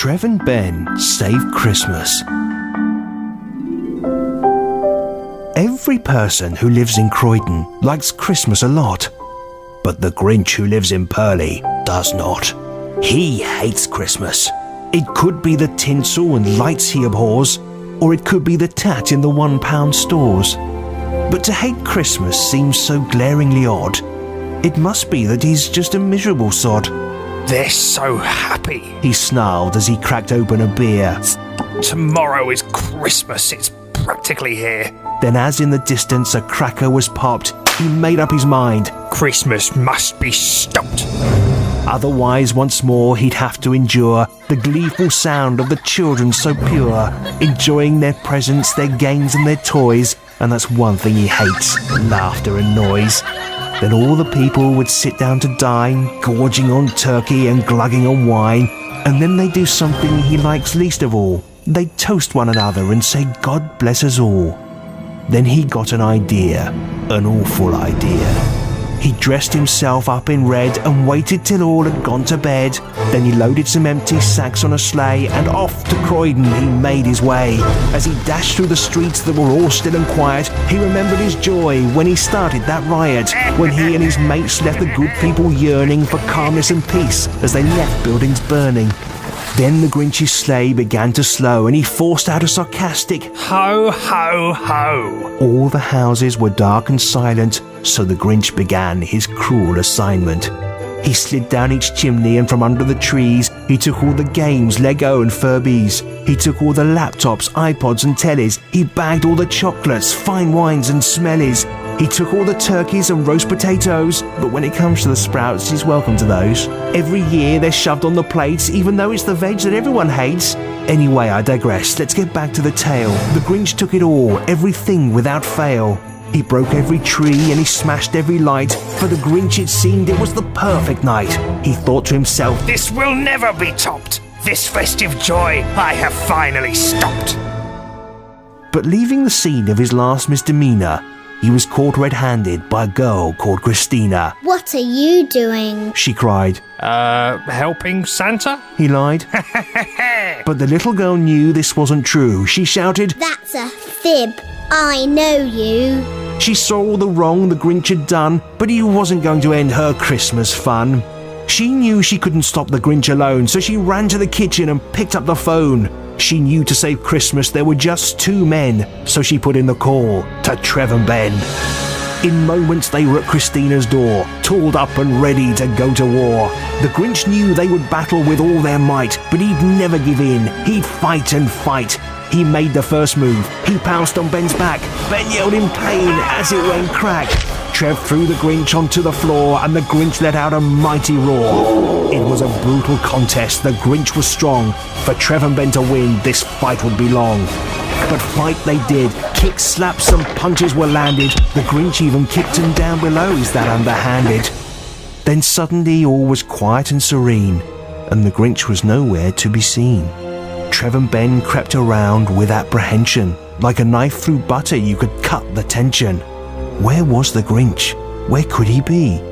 Trev Ben Save Christmas. Every person who lives in Croydon likes Christmas a lot, but the Grinch who lives in Purley does not. He hates Christmas. It could be the tinsel and lights he abhors, or it could be the tat in the £1 stores. But to hate Christmas seems so glaringly odd. It must be that he's just a miserable sod. They're so happy, he snarled as he cracked open a beer. Tomorrow is Christmas, it's practically here. Then as in the distance a cracker was popped, he made up his mind. Christmas must be stopped. Otherwise, once more, he'd have to endure the gleeful sound of the children so pure, enjoying their presents, their games and their toys, and that's one thing he hates, laughter and noise. Then all the people would sit down to dine, gorging on turkey and glugging on wine, and then they'd do something he likes least of all. They'd toast one another and say, "God bless us all." Then he got an idea, an awful idea. He dressed himself up in red and waited till all had gone to bed. Then he loaded some empty sacks on a sleigh and off to Croydon he made his way. As he dashed through the streets that were all still and quiet, he remembered his joy when he started that riot, when he and his mates left the good people yearning for calmness and peace as they left buildings burning. Then the Grinch's sleigh began to slow and he forced out a sarcastic "Ho, ho, ho." All the houses were dark and silent, so the Grinch began his cruel assignment. He slid down each chimney and from under the trees he took all the games, Lego and Furbies. He took all the laptops, iPods and tellies. He bagged all the chocolates, fine wines and smellies. He took all the turkeys and roast potatoes, but when it comes to the sprouts, he's welcome to those. Every year they're shoved on the plates, even though it's the veg that everyone hates. Anyway, I digress. Let's get back to the tale. The Grinch took it all, everything without fail. He broke every tree and he smashed every light. For the Grinch it seemed it was the perfect night. He thought to himself, "This will never be topped. This festive joy I have finally stopped." But leaving the scene of his last misdemeanor, he was caught red-handed by a girl called Christina. "What are you doing?" she cried. Helping Santa? He lied. But the little girl knew this wasn't true. She shouted, "That's a fib. I know you." She saw all the wrong the Grinch had done, but he wasn't going to end her Christmas fun. She knew she couldn't stop the Grinch alone, so she ran to the kitchen and picked up the phone. She knew to save Christmas there were just two men, so she put in the call to Trev Ben. In moments they were at Christina's door, tooled up and ready to go to war. The Grinch knew they would battle with all their might, but he'd never give in. He'd fight and fight. He made the first move. He pounced on Ben's back. Ben yelled in pain as it went crack. Trev threw the Grinch onto the floor and the Grinch let out a mighty roar. It was a brutal contest. The Grinch was strong. For Trev and Ben to win, this fight would be long. But fight they did. Kicks, slaps and punches were landed. The Grinch even kicked him down below. Is that underhanded? Then suddenly all was quiet and serene, and the Grinch was nowhere to be seen. Trev and Ben crept around with apprehension. Like a knife through butter, you could cut the tension. Where was the Grinch? Where could he be?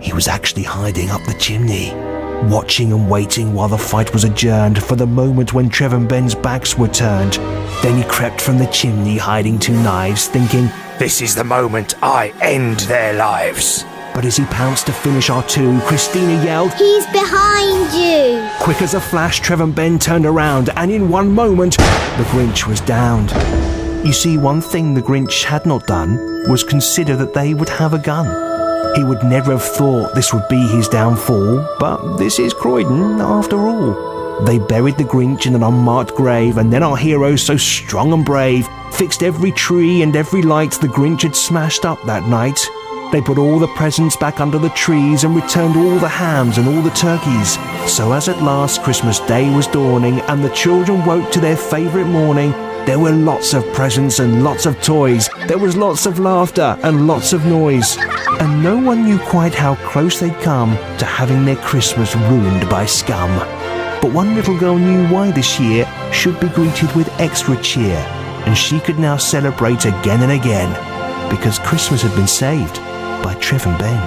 He was actually hiding up the chimney, watching and waiting while the fight was adjourned for the moment when Trev and Ben's backs were turned. Then he crept from the chimney, hiding two knives, thinking, "This is the moment I end their lives." But as he pounced to finish our two, Christina yelled, "He's behind you!" Quick as a flash, Trev and Ben turned around, and in one moment, the Grinch was downed. You see, one thing the Grinch had not done was consider that they would have a gun. He would never have thought this would be his downfall, but this is Croydon after all. They buried the Grinch in an unmarked grave, and then our hero, so strong and brave, fixed every tree and every light the Grinch had smashed up that night. They put all the presents back under the trees and returned all the hams and all the turkeys. So as at last Christmas Day was dawning and the children woke to their favourite morning, there were lots of presents and lots of toys. There was lots of laughter and lots of noise. And no one knew quite how close they'd come to having their Christmas ruined by scum. But one little girl knew why this year should be greeted with extra cheer. And she could now celebrate again and again, because Christmas had been saved by Trev Ben.